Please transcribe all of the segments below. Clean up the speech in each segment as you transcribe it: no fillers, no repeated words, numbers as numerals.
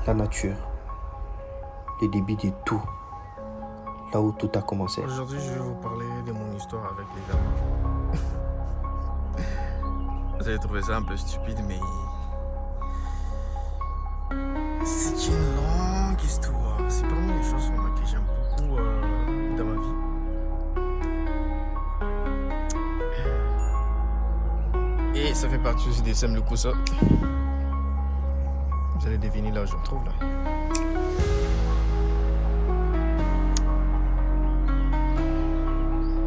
la nature, le début de tout, là où tout a commencé. Aujourd'hui, je vais vous parler de mon histoire avec les arbres. Vous allez trouver ça un peu stupide, mais c'est une longue histoire. C'est parmi les choses que j'aime beaucoup dans ma vie. Et ça fait partie aussi des Sem le Koussa. Vous allez deviner là où je me trouve là.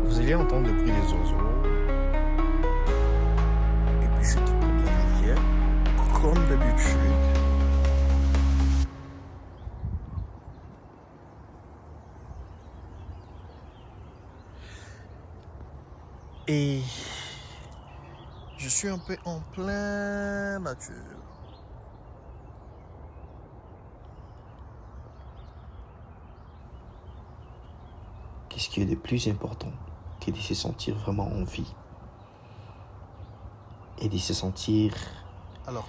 Vous allez entendre le bruit des oiseaux. Et puis je te prends de la rivière, comme d'habitude. Et je suis un peu en plein nature. Qu'est-ce qui est le plus important que de se sentir vraiment en vie et de se sentir Alors,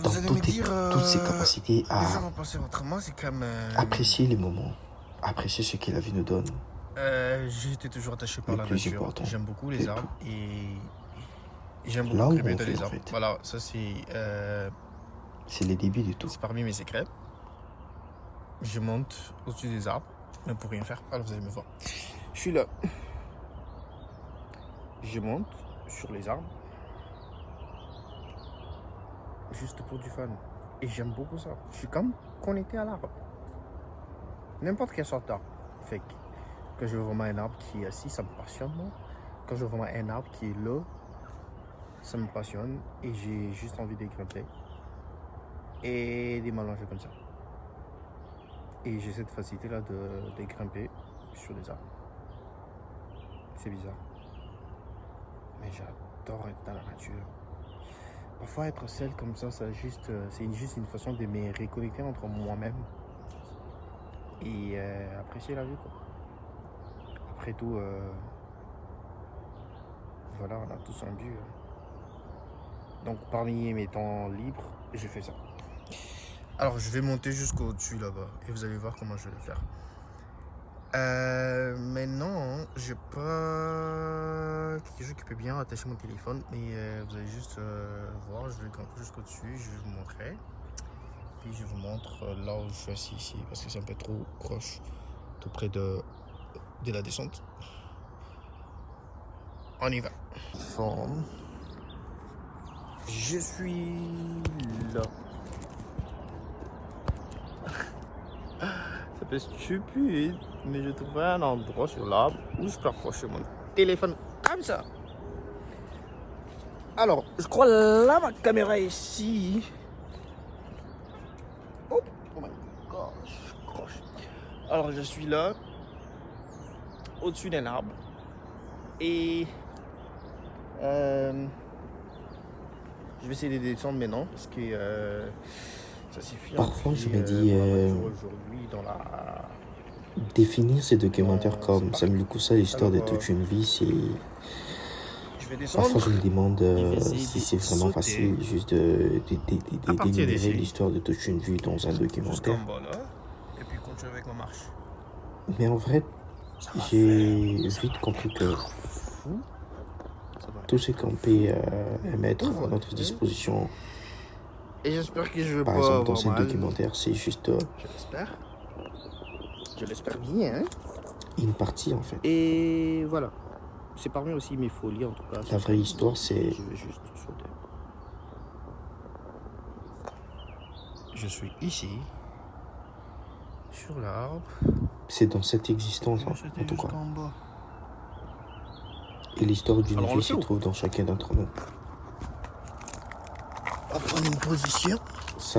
dans vous allez me dire, toutes ses capacités à les gens vont penser autrement, c'est comme apprécier les moments, apprécier ce que la vie nous donne. j'ai été toujours attaché par Le la plus nature. important, J'aime beaucoup les c'est arbres et j'aime Là beaucoup où grimper on dans vit, les en arbres. fait. Voilà, ça C'est le début de tout. c'est parmi mes secrets. Je monte au-dessus des arbres, mais pour rien faire. Alors vous allez me voir. Je suis là. Je monte sur les arbres. Juste pour du fun. Et j'aime beaucoup ça. Je suis comme connecté à l'arbre. N'importe quelle sorte d'arbre. Fait que quand je vois vraiment un arbre qui est assis, ça me passionne, moi. Quand je vois vraiment un arbre qui est là, ça me passionne. Et j'ai juste envie de grimper. Et de m'allonger comme ça. Et j'ai cette facilité-là de grimper sur les arbres. C'est bizarre. Mais j'adore être dans la nature. Parfois être seul comme ça, c'est juste une façon de me reconnecter entre moi-même et apprécier la vie, quoi. Après tout, voilà, on a tous un but. Donc parmi mes temps libres, je fais ça. Alors je vais monter jusqu'au-dessus là-bas et vous allez voir comment je vais le faire. Maintenant, j'ai pas quelque chose qui peut bien attacher mon téléphone, mais vous allez juste voir, je vais grimper jusqu'au-dessus, je vais vous montrer. Puis je vous montre là où je suis assis ici, parce que c'est un peu trop proche, tout près de la descente. On y va. Forme. Je suis là. Ça peut être stupide, mais je trouverai un endroit sur l'arbre où je peux accrocher mon téléphone comme ça. Alors, je crois là ma caméra est ici. Oh my gosh, croche. Alors, je suis là, au-dessus d'un arbre. Et je vais essayer de descendre maintenant parce que ça suffit. Parfois, je me dis, aujourd'hui dans la... définir ces documentaires comme Sem le Koussa, l'histoire de toute une vie, c'est... Parfois, je me demande si c'est vraiment facile juste d'énumérer l'histoire de toute une vie dans un documentaire. Et puis continuer avec ma marche. Mais en vrai, j'ai vite compris que tout ce qu'on peut mettre à notre disposition, et j'espère que je vais par pas exemple dans avoir ces mal. documentaires, c'est juste Je l'espère bien, hein. une partie en fait. Et voilà. C'est parmi aussi mes folies en tout cas. La vraie histoire, c'est... Je vais juste sauter. Je suis ici, sur l'arbre. C'est dans cette existence en tout cas. En bas. Et l'histoire d'une Alors, on vie le se fait, trouve dans chacun d'entre nous. On va prendre une position. Ça,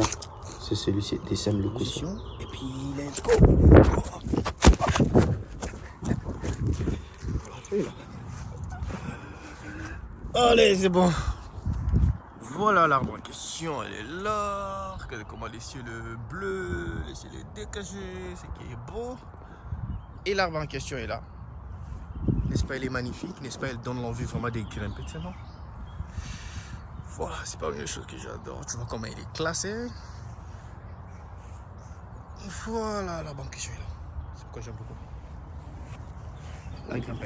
c'est celui-ci des Sem le Koussa. Position. Et puis let's go. Allez, c'est bon. Voilà l'arbre en question, elle est là. Regardez comment les cieux bleus, les cieux dégagés, c'est qui est beau. Et l'arbre en question est là. N'est-ce pas, elle est magnifique, n'est-ce pas, elle donne l'envie vraiment de grimper, tu sais, non? Voilà, c'est parmi les choses que j'adore. Tu vois comment il est classé. Voilà la banque que je suis là. C'est pourquoi j'aime beaucoup. Là, il grimpe.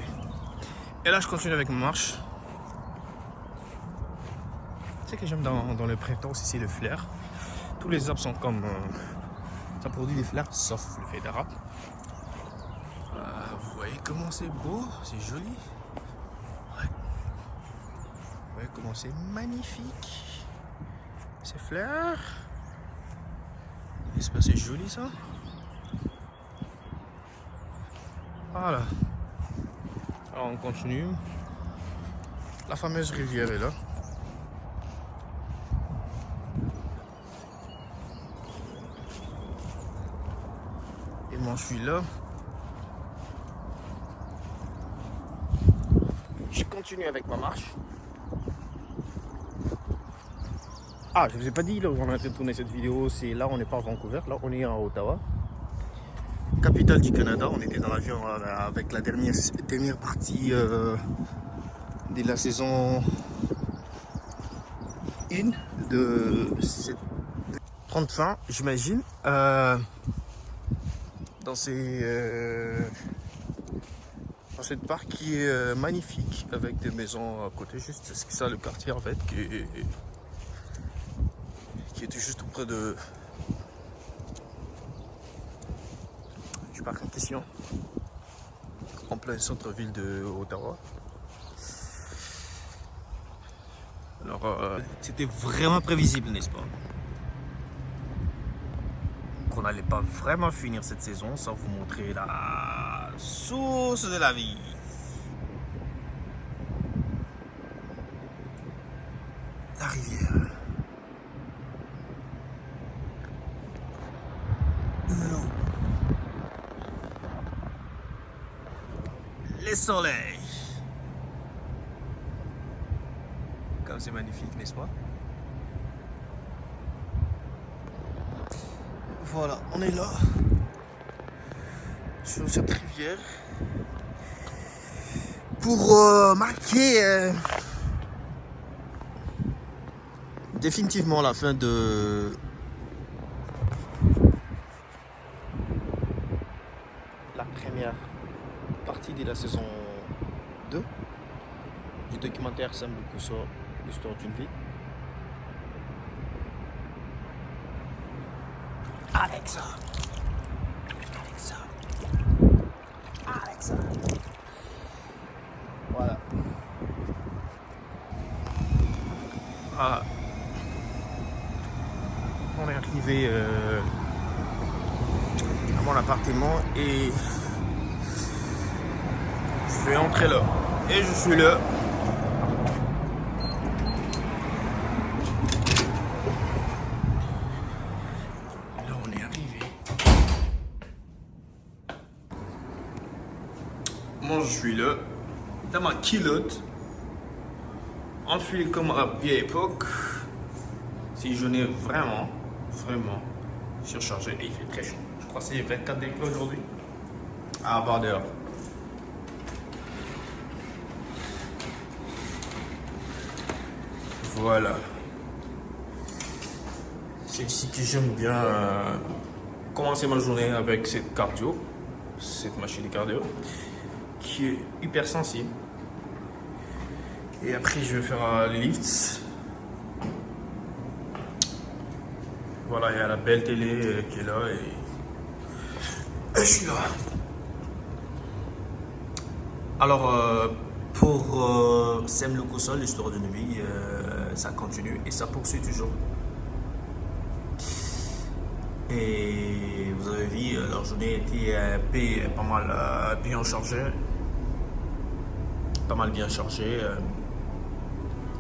Et là, je continue avec ma marche. Tu sais que j'aime dans le printemps aussi, c'est le flair. Tous les arbres sont comme... ça produit des fleurs, sauf le fait d'arabe. Vous voyez comment c'est beau, c'est joli. Ouais. Vous voyez comment c'est magnifique. Ces fleurs. N'est-ce pas, c'est joli ça? Voilà. Alors on continue. La fameuse rivière est là. Et moi je suis là. Je continue avec ma marche. Ah, je vous ai pas dit là où on a tourné cette vidéo, c'est là on n'est pas à Vancouver, là on est à Ottawa. Capitale du Canada, on était dans l'avion avec la dernière partie de la saison 1 de cette prendre fin, j'imagine. Dans cette parc qui est magnifique avec des maisons à côté, juste c'est ça le quartier en fait qui était juste auprès du parc en question, en plein centre-ville de Ottawa. Alors c'était vraiment prévisible, n'est-ce pas, qu'on n'allait pas vraiment finir cette saison sans vous montrer la source de la vie. La rivière. L'eau. Les soleils. Comme c'est magnifique, n'est-ce pas? Voilà, on est là, sur cette rivière, pour marquer définitivement la fin de la première partie de la saison 2 du documentaire Sam Lukuso, l'histoire d'une vie. Alexa. Voilà. Ah. On est arrivé à mon appartement et je vais entrer là. Et je suis là. Moi je suis là, dans ma culotte, enfilé comme à la vieille époque, si je n'ai vraiment surchargé et il fait très chaud. Je crois que c'est 24 degrés aujourd'hui, à bord dehors. Voilà. C'est ici que j'aime bien commencer ma journée avec cette cardio, cette machine de cardio, qui est hyper sensible. Et après je vais faire les lifts. Voilà, il y a la belle télé qui est là et je suis là. Alors pour Sam Lukuso, l'histoire d'une vie, ça continue et ça poursuit toujours. Et vous avez vu, leur journée était pas mal bien chargée. Pas mal bien chargé.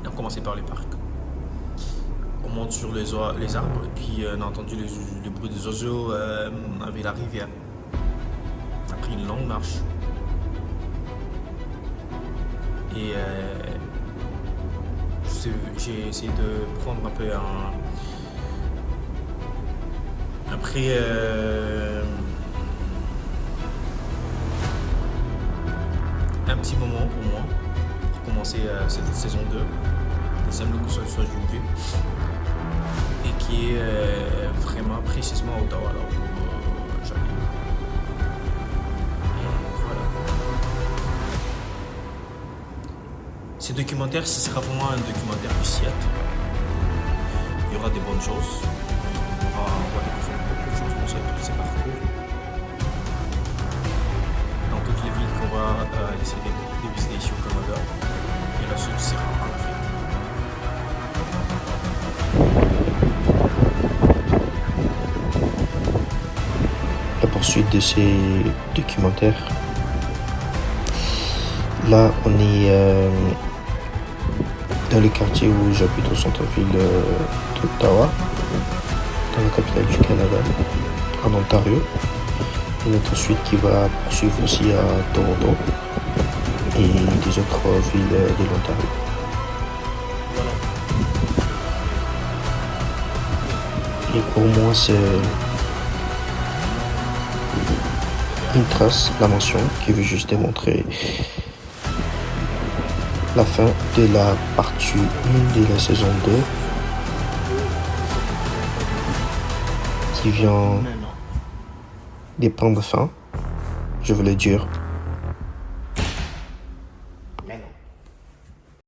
On a commencé par les parcs. On monte sur les arbres et puis on a entendu le bruit des oiseaux avec la rivière. On a pris une longue marche. Et j'ai essayé de prendre un peu après un petit moment pour moi pour commencer cette saison 2 de Sam Lukuso, l'histoire d'une vie, et qui est vraiment précisément à Ottawa. Alors jamais. Et voilà. Ce documentaire, ce sera vraiment un documentaire du siècle. Il y aura des bonnes choses. On va découvrir beaucoup de choses pour ça, tous ces parcours. Dans toutes les villes qu'on va essayer de visiter ici au Canada. Et la suite sera en Afrique. La poursuite de ces documentaires. Là, on est dans le quartier où j'habite au centre-ville d'Ottawa, dans la capitale du Canada, en Ontario. Et notre suite qui va poursuivre aussi à Toronto et des autres villes de l'Ontario. Et pour moi, c'est une trace, la mention, qui veut juste démontrer la fin de la partie 1 de la saison 2 qui vient de prendre fin, je voulais dire.